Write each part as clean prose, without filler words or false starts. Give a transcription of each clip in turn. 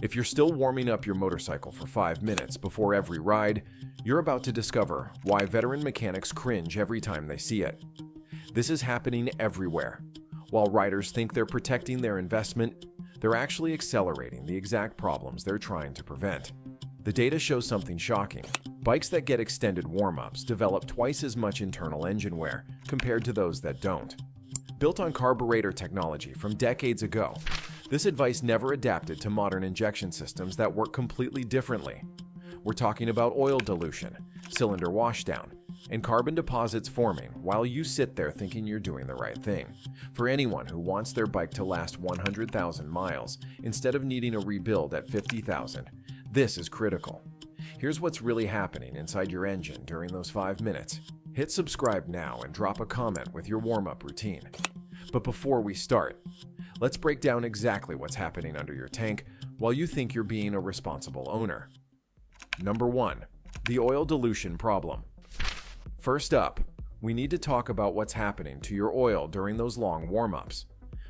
If you're still warming up your motorcycle for 5 minutes before every ride, you're about to discover why veteran mechanics cringe every time they see it. This is happening everywhere. While riders think they're protecting their investment, they're actually accelerating the exact problems they're trying to prevent. The data shows something shocking. Bikes that get extended warm-ups develop twice as much internal engine wear compared to those that don't. Built on carburetor technology from decades ago, this advice never adapted to modern injection systems that work completely differently. We're talking about oil dilution, cylinder washdown, and carbon deposits forming while you sit there thinking you're doing the right thing. For anyone who wants their bike to last 100,000 miles instead of needing a rebuild at 50,000, this is critical. Here's what's really happening inside your engine during those 5 minutes. Hit subscribe now and drop a comment with your warm-up routine. But before we start, let's break down exactly what's happening under your tank while you think you're being a responsible owner. Number 1. The oil dilution problem. First up, we need to talk about what's happening to your oil during those long warm-ups.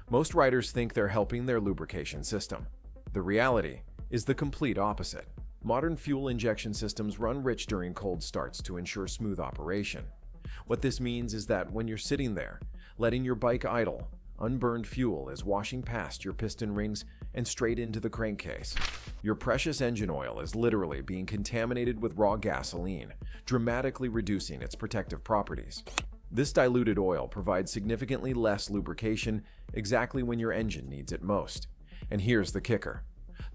Most riders think they're helping their lubrication system. The reality is the complete opposite. Modern fuel injection systems run rich during cold starts to ensure smooth operation. What this means is that when you're sitting there, letting your bike idle, unburned fuel is washing past your piston rings and straight into the crankcase. Your precious engine oil is literally being contaminated with raw gasoline, dramatically reducing its protective properties. This diluted oil provides significantly less lubrication exactly when your engine needs it most. And here's the kicker.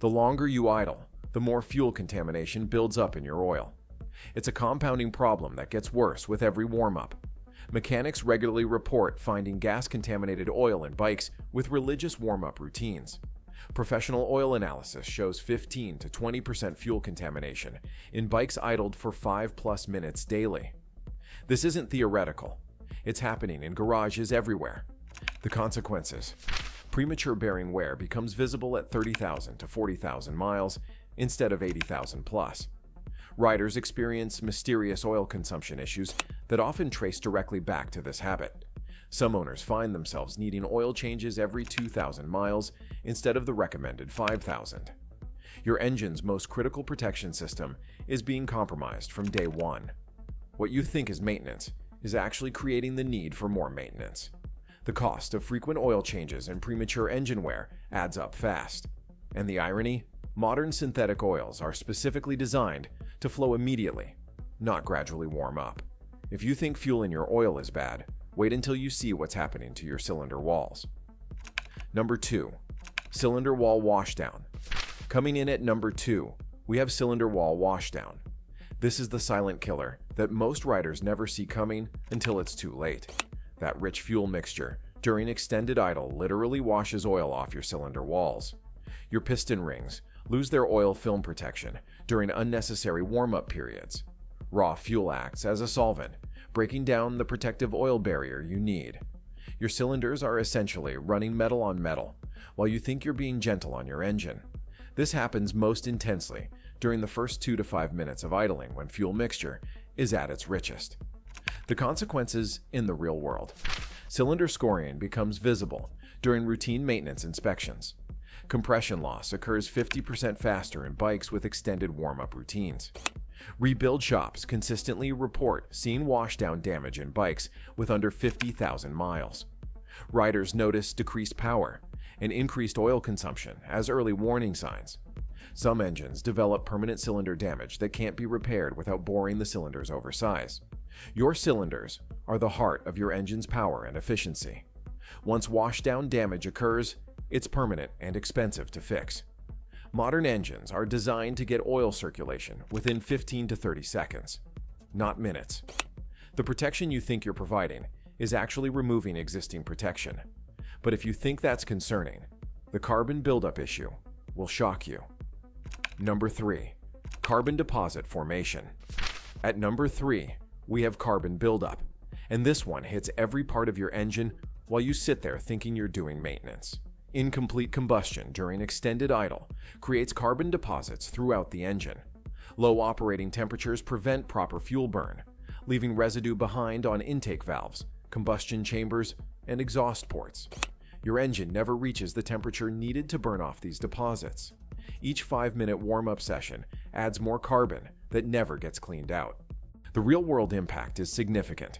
The longer you idle, the more fuel contamination builds up in your oil. It's a compounding problem that gets worse with every warm-up. Mechanics regularly report finding gas-contaminated oil in bikes with religious warm-up routines. Professional oil analysis shows 15 to 20% fuel contamination in bikes idled for 5+ minutes daily. This isn't theoretical. It's happening in garages everywhere. The consequences: premature bearing wear becomes visible at 30,000 to 40,000 miles instead of 80,000 plus. Riders experience mysterious oil consumption issues that often trace directly back to this habit. Some owners find themselves needing oil changes every 2,000 miles instead of the recommended 5,000. Your engine's most critical protection system is being compromised from day one. What you think is maintenance is actually creating the need for more maintenance. The cost of frequent oil changes and premature engine wear adds up fast. And the irony? Modern synthetic oils are specifically designed to flow immediately, not gradually warm up. If you think fuel in your oil is bad, wait until you see what's happening to your cylinder walls. Number 2. Cylinder wall washdown. Coming in at number 2, we have cylinder wall washdown. This is the silent killer that most riders never see coming until it's too late. That rich fuel mixture during extended idle literally washes oil off your cylinder walls. Your piston rings lose their oil film protection during unnecessary warm-up periods. Raw fuel acts as a solvent, breaking down the protective oil barrier you need. Your cylinders are essentially running metal on metal, while you think you're being gentle on your engine. This happens most intensely during the first 2 to 5 minutes of idling when fuel mixture is at its richest. The consequences in the real world: cylinder scoring becomes visible during routine maintenance inspections. Compression loss occurs 50% faster in bikes with extended warm-up routines. Rebuild shops consistently report seeing washdown damage in bikes with under 50,000 miles. Riders notice decreased power and increased oil consumption as early warning signs. Some engines develop permanent cylinder damage that can't be repaired without boring the cylinders over size. Your cylinders are the heart of your engine's power and efficiency. Once washdown damage occurs, it's permanent and expensive to fix. Modern engines are designed to get oil circulation within 15 to 30 seconds, not minutes. The protection you think you're providing is actually removing existing protection. But if you think that's concerning, the carbon buildup issue will shock you. Number 3. Carbon deposit formation. At number 3, we have carbon buildup, and this one hits every part of your engine while you sit there thinking you're doing maintenance. Incomplete combustion during extended idle creates carbon deposits throughout the engine. Low operating temperatures prevent proper fuel burn, leaving residue behind on intake valves, combustion chambers, and exhaust ports. Your engine never reaches the temperature needed to burn off these deposits. Each 5-minute warm-up session adds more carbon that never gets cleaned out. The real-world impact is significant.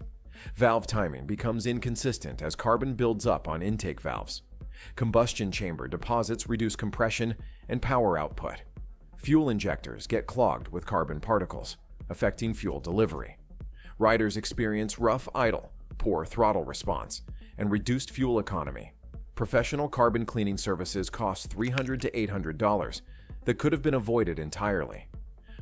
Valve timing becomes inconsistent as carbon builds up on intake valves. Combustion chamber deposits reduce compression and power output. Fuel injectors get clogged with carbon particles, affecting fuel delivery. Riders experience rough idle, poor throttle response, and reduced fuel economy. Professional carbon cleaning services cost $300 to $800 that could have been avoided entirely.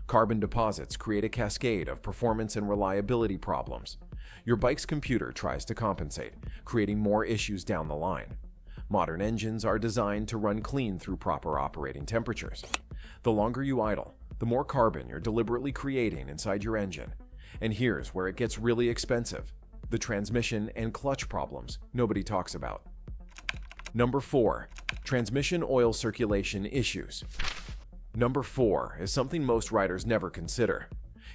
Carbon deposits create a cascade of performance and reliability problems. Your bike's computer tries to compensate, creating more issues down the line. Modern engines are designed to run clean through proper operating temperatures. The longer you idle, the more carbon you're deliberately creating inside your engine. And here's where it gets really expensive: the transmission and clutch problems nobody talks about. Number 4. Transmission oil circulation issues. Number 4 is something most riders never consider.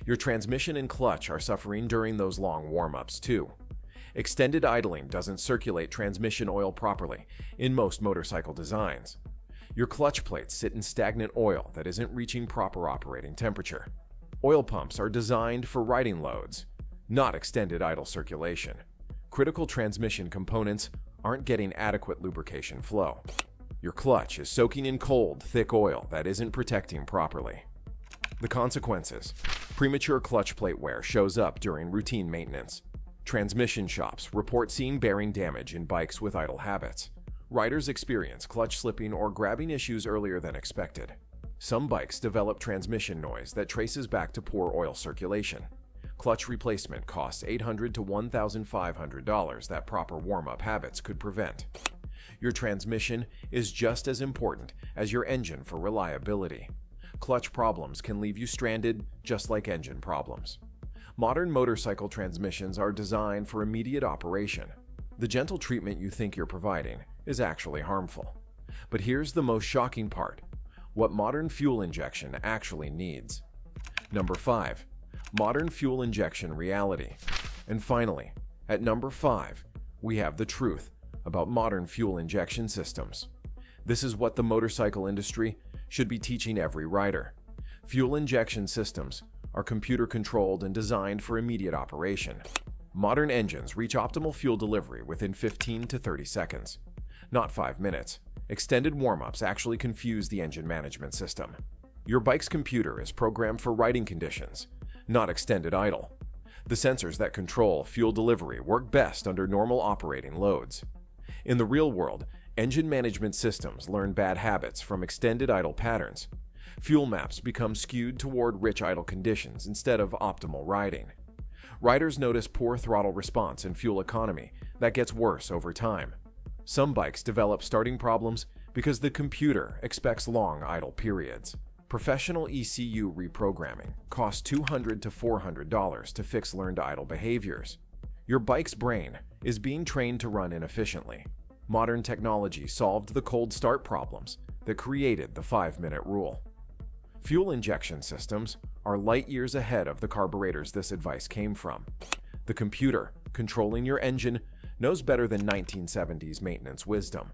Your transmission and clutch are suffering during those long warm-ups too. Extended idling doesn't circulate transmission oil properly in most motorcycle designs. Your clutch plates sit in stagnant oil that isn't reaching proper operating temperature. Oil pumps are designed for riding loads, not extended idle circulation. Critical transmission components aren't getting adequate lubrication flow. Your clutch is soaking in cold, thick oil that isn't protecting properly. The consequences: premature clutch plate wear shows up during routine maintenance. Transmission shops report seeing bearing damage in bikes with idle habits. Riders experience clutch slipping or grabbing issues earlier than expected. Some bikes develop transmission noise that traces back to poor oil circulation. Clutch replacement costs $800 to $1,500 that proper warm-up habits could prevent. Your transmission is just as important as your engine for reliability. Clutch problems can leave you stranded, just like engine problems. Modern motorcycle transmissions are designed for immediate operation. The gentle treatment you think you're providing is actually harmful. But here's the most shocking part: what modern fuel injection actually needs. Number 5. Modern fuel injection reality. And finally, at number 5, we have the truth about modern fuel injection systems. This is what the motorcycle industry should be teaching every rider. Fuel injection systems are computer-controlled and designed for immediate operation. Modern engines reach optimal fuel delivery within 15 to 30 seconds, not 5 minutes. Extended warm-ups actually confuse the engine management system. Your bike's computer is programmed for riding conditions, not extended idle. The sensors that control fuel delivery work best under normal operating loads. In the real world, engine management systems learn bad habits from extended idle patterns. Fuel maps become skewed toward rich idle conditions instead of optimal riding. Riders notice poor throttle response and fuel economy that gets worse over time. Some bikes develop starting problems because the computer expects long idle periods. Professional ECU reprogramming costs $200 to $400 to fix learned idle behaviors. Your bike's brain is being trained to run inefficiently. Modern technology solved the cold start problems that created the 5-minute rule. Fuel injection systems are light years ahead of the carburetors this advice came from. The computer controlling your engine knows better than 1970s maintenance wisdom.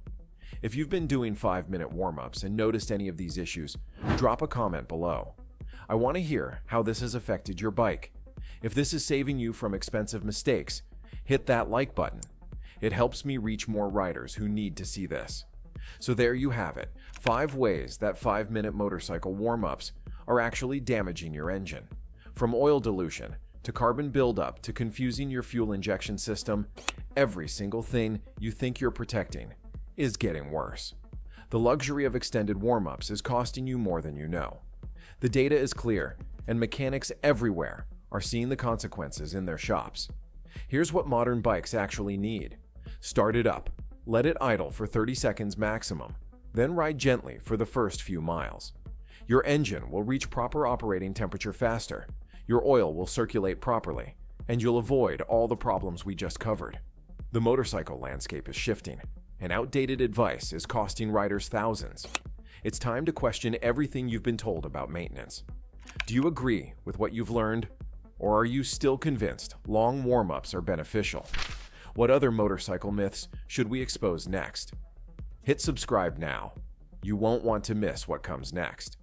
If you've been doing 5-minute warm-ups and noticed any of these issues, drop a comment below. I want to hear how this has affected your bike. If this is saving you from expensive mistakes, hit that like button. It helps me reach more riders who need to see this. So there you have it, 5 ways that 5-minute motorcycle warm-ups are actually damaging your engine. From oil dilution to carbon buildup to confusing your fuel injection system, every single thing you think you're protecting is getting worse. The luxury of extended warm-ups is costing you more than you know. The data is clear, and mechanics everywhere are seeing the consequences in their shops. Here's what modern bikes actually need. Start it up. Let it idle for 30 seconds maximum, then ride gently for the first few miles. Your engine will reach proper operating temperature faster, your oil will circulate properly, and you'll avoid all the problems we just covered. The motorcycle landscape is shifting, and outdated advice is costing riders thousands. It's time to question everything you've been told about maintenance. Do you agree with what you've learned, or are you still convinced long warm-ups are beneficial? What other motorcycle myths should we expose next? Hit subscribe now. You won't want to miss what comes next.